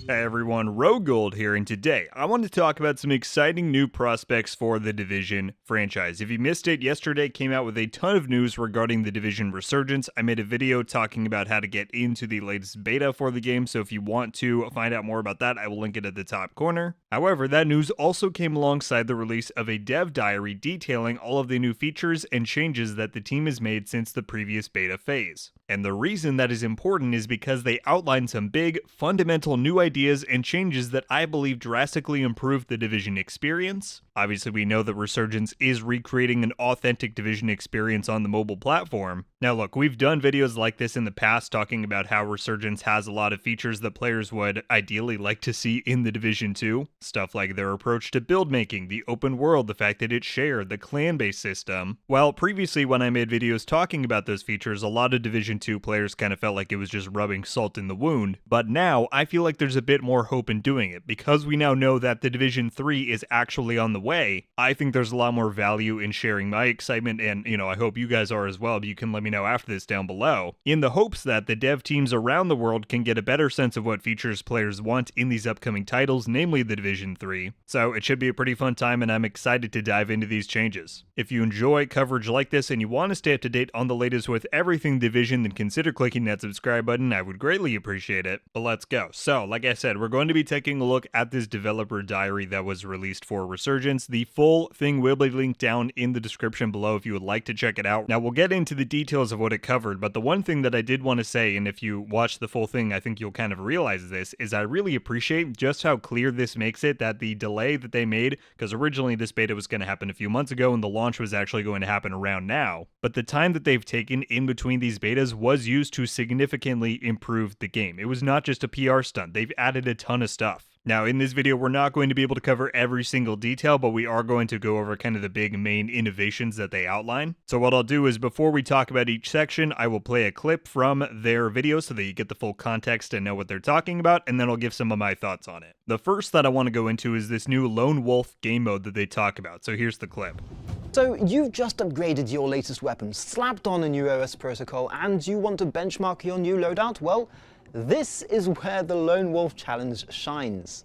Hey everyone, RogueGold here, and today I want to talk about some exciting new prospects for the Division franchise. If you missed it, yesterday came out with a ton of news regarding the Division Resurgence. I made a video talking about how to get into the latest beta for the game, so if you want to find out more about that, I will link it at the top corner. However, that news also came alongside the release of a dev diary detailing all of the new features and changes that the team has made since the previous beta phase. And the reason that is important is because they outline some big, fundamental new ideas and changes that I believe drastically improve the Division experience. Obviously, we know that Resurgence is recreating an authentic Division experience on the mobile platform. Now look, we've done videos like this in the past talking about how Resurgence has a lot of features that players would ideally like to see in the Division 2. Stuff like their approach to build making, the open world, the fact that it's shared, the clan-based system. While previously when I made videos talking about those features, a lot of Division 2 players kind of felt like it was just rubbing salt in the wound. But now, I feel like there's a bit more hope in doing it. Because we now know that the Division 3 is actually on the way, I think there's a lot more value in sharing my excitement, and I hope you guys are as well, but you can let me know after this down below, in the hopes that the dev teams around the world can get a better sense of what features players want in these upcoming titles, namely the Division 3. So it should be a pretty fun time, and I'm excited to dive into these changes. If you enjoy coverage like this and you want to stay up to date on the latest with everything Division, then consider clicking that subscribe button. I would greatly appreciate it. But let's go. So, like I said, we're going to be taking a look at this developer diary that was released for Resurgence. The full thing will be linked down in the description below if you would like to check it out. Now, we'll get into the details of what it covered, but the one thing that I did want to say, and if you watch the full thing, I think you'll kind of realize this, is I really appreciate just how clear this makes it that the delay that they made, because originally this beta was going to happen a few months ago and the launch was actually going to happen around now, but the time that they've taken in between these betas was used to significantly improve the game. It was not just a PR stunt. They've added a ton of stuff. Now, in this video, we're not going to be able to cover every single detail, but we are going to go over kind of the big main innovations that they outline. So what I'll do is, before we talk about each section, I will play a clip from their video so that you get the full context and know what they're talking about, and then I'll give some of my thoughts on it. The first that I want to go into is this new Lone Wolf game mode that they talk about. So here's the clip. So you've just upgraded your latest weapon, slapped on a new OS protocol, and you want to benchmark your new loadout? Well, this is where the Lone Wolf Challenge shines.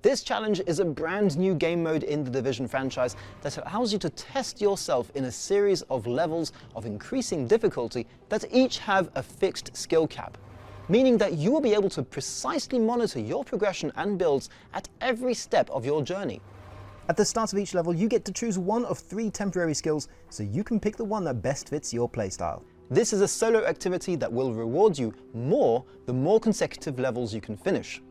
This challenge is a brand new game mode in the Division franchise that allows you to test yourself in a series of levels of increasing difficulty that each have a fixed skill cap, meaning that you will be able to precisely monitor your progression and builds at every step of your journey. At the start of each level, you get to choose one of 3 temporary skills, so you can pick the one that best fits your playstyle. This is a solo activity that will reward you more the more consecutive levels you can finish.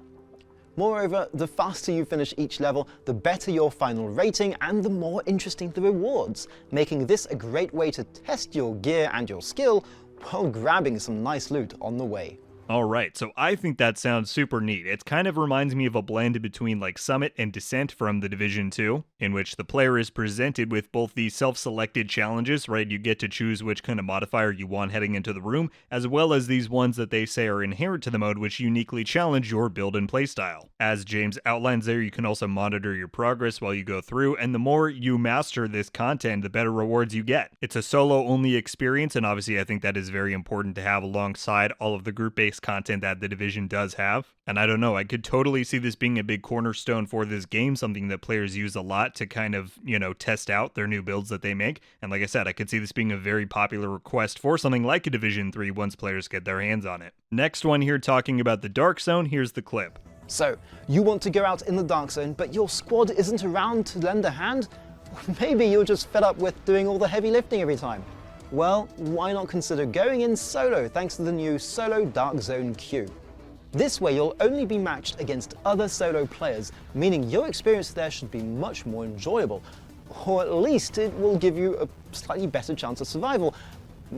Moreover, the faster you finish each level, the better your final rating and the more interesting the rewards, making this a great way to test your gear and your skill while grabbing some nice loot on the way. Alright, so I think that sounds super neat. It kind of reminds me of a blend between like Summit and Descent from the Division 2, in which the player is presented with both the self-selected challenges, right? You get to choose which kind of modifier you want heading into the room, as well as these ones that they say are inherent to the mode, which uniquely challenge your build and playstyle. As James outlines there, you can also monitor your progress while you go through, and the more you master this content, the better rewards you get. It's a solo-only experience, and obviously I think that is very important to have alongside all of the group-based content that the Division does have. And I don't know, I could totally see this being a big cornerstone for this game, something that players use a lot to kind of, test out their new builds that they make. And like I said, I could see this being a very popular request for something like a Division 3 once players get their hands on it. Next one here talking about the Dark Zone, here's the clip. So, you want to go out in the Dark Zone, but your squad isn't around to lend a hand? Maybe you're just fed up with doing all the heavy lifting every time. Well, why not consider going in solo thanks to the new Solo Dark Zone queue. This way you'll only be matched against other solo players, meaning your experience there should be much more enjoyable, or at least it will give you a slightly better chance of survival.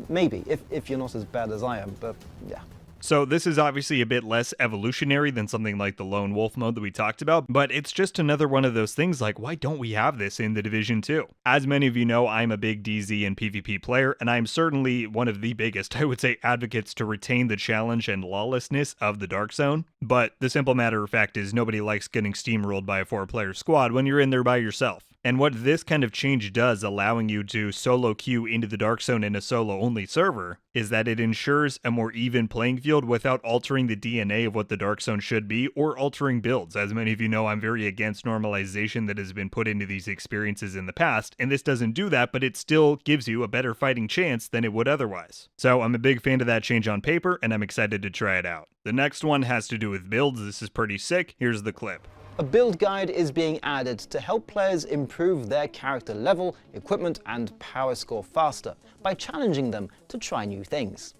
Maybe, if you're not as bad as I am, but yeah. So this is obviously a bit less evolutionary than something like the Lone Wolf mode that we talked about, but it's just another one of those things like, why don't we have this in the Division 2? As many of you know, I'm a big DZ and PvP player, and I'm certainly one of the biggest, I would say, advocates to retain the challenge and lawlessness of the Dark Zone. But the simple matter of fact is nobody likes getting steamrolled by a 4-player squad when you're in there by yourself. And what this kind of change does, allowing you to solo queue into the Dark Zone in a solo-only server, is that it ensures a more even playing field without altering the DNA of what the Dark Zone should be or altering builds. As many of you know, I'm very against normalization that has been put into these experiences in the past, and this doesn't do that, but it still gives you a better fighting chance than it would otherwise. So I'm a big fan of that change on paper, and I'm excited to try it out. The next one has to do with builds. This is pretty sick. Here's the clip. A build guide is being added to help players improve their character level, equipment, and power score faster by challenging them to try new things.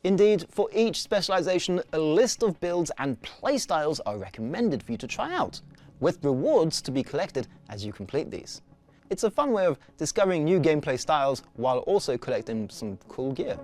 Indeed, for each specialization, a list of builds and playstyles are recommended for you to try out, with rewards to be collected as you complete these. It's a fun way of discovering new gameplay styles while also collecting some cool gear.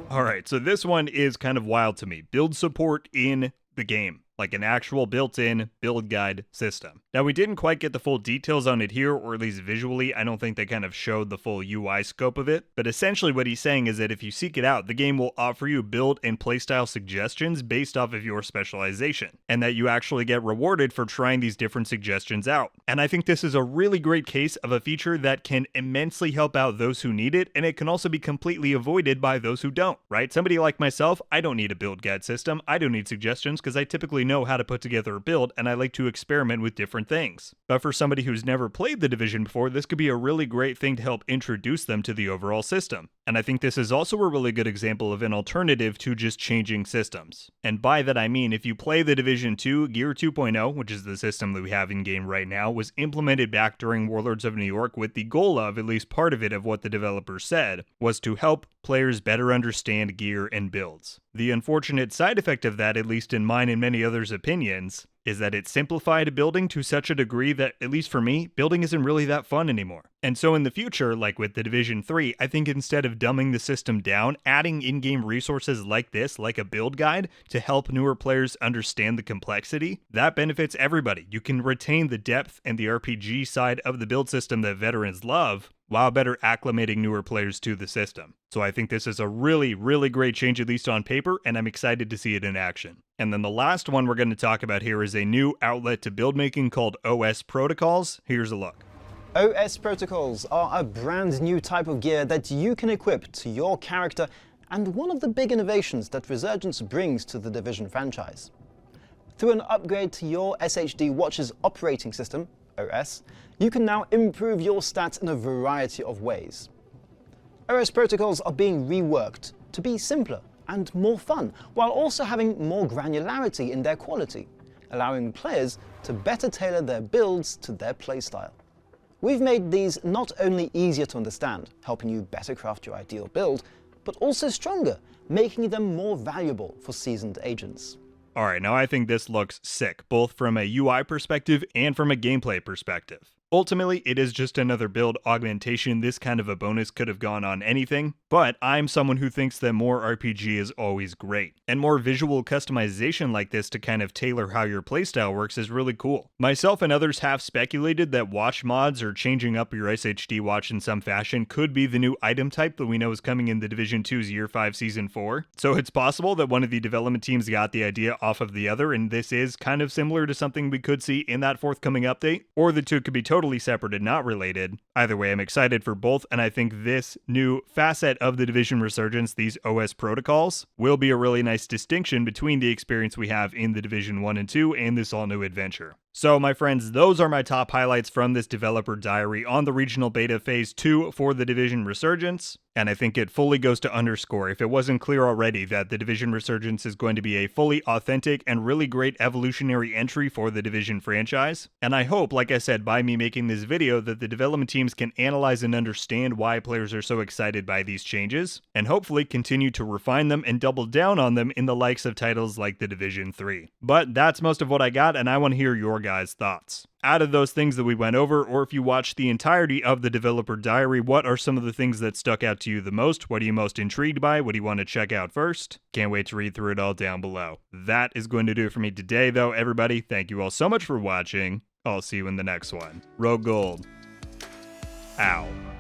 Alright, so this one is kind of wild to me. Build support in the game. Like an actual built-in build guide system. Now, we didn't quite get the full details on it here, or at least visually. I don't think they kind of showed the full UI scope of it, but essentially what he's saying is that if you seek it out, the game will offer you build and playstyle suggestions based off of your specialization, and that you actually get rewarded for trying these different suggestions out. And I think this is a really great case of a feature that can immensely help out those who need it, and it can also be completely avoided by those who don't, right? Somebody like myself, I don't need a build guide system. I don't need suggestions because I typically know how to put together a build, and I like to experiment with different things. But for somebody who's never played the Division before, this could be a really great thing to help introduce them to the overall system. And I think this is also a really good example of an alternative to just changing systems. And by that I mean, if you play the Division 2, Gear 2.0, which is the system that we have in game right now, was implemented back during Warlords of New York with the goal of, at least part of it of what the developers said, was to help players better understand gear and builds. The unfortunate side effect of that, at least in mine and many others' opinions, is that it simplified building to such a degree that, at least for me, building isn't really that fun anymore. And so in the future, like with the Division 3, I think instead of dumbing the system down, adding in-game resources like this, like a build guide, to help newer players understand the complexity, that benefits everybody. You can retain the depth and the RPG side of the build system that veterans love, while better acclimating newer players to the system. So I think this is a really, really great change, at least on paper, and I'm excited to see it in action. And then the last one we're going to talk about here is a new outlet to build making called OS Protocols. Here's a look. OS Protocols are a brand new type of gear that you can equip to your character, and one of the big innovations that Resurgence brings to the Division franchise. Through an upgrade to your SHD Watch's operating system, OS, you can now improve your stats in a variety of ways. OS Protocols are being reworked to be simpler and more fun, while also having more granularity in their quality, allowing players to better tailor their builds to their playstyle. We've made these not only easier to understand, helping you better craft your ideal build, but also stronger, making them more valuable for seasoned agents. Alright, now I think this looks sick, both from a UI perspective and from a gameplay perspective. Ultimately, it is just another build augmentation. This kind of a bonus could have gone on anything, but I'm someone who thinks that more RPG is always great. And more visual customization like this to kind of tailor how your playstyle works is really cool. Myself and others have speculated that watch mods or changing up your SHD watch in some fashion could be the new item type that we know is coming in the Division 2's Year 5 Season 4. So it's possible that one of the development teams got the idea off of the other, and this is kind of similar to something we could see in that forthcoming update, or the two could be totally separate and not related. Either way, I'm excited for both, and I think this new facet of the Division Resurgence, these OS protocols, will be a really nice distinction between the experience we have in the Division 1 and 2 and this all-new adventure. So, my friends, those are my top highlights from this developer diary on the regional beta phase 2 for the Division Resurgence, and I think it fully goes to underscore, if it wasn't clear already, that the Division Resurgence is going to be a fully authentic and really great evolutionary entry for the Division franchise. And I hope, like I said, by me making this video, that the development teams can analyze and understand why players are so excited by these changes, and hopefully continue to refine them and double down on them in the likes of titles like the Division 3. But that's most of what I got, and I want to hear your guys' thoughts. Out of those things that we went over, or if you watched the entirety of the developer diary, what are some of the things that stuck out to you the most? What are you most intrigued by? What do you want to check out first? Can't wait to read through it all down below. That is going to do it for me today, though, everybody. Thank you all so much for watching. I'll see you in the next one. RogueGold. Ow.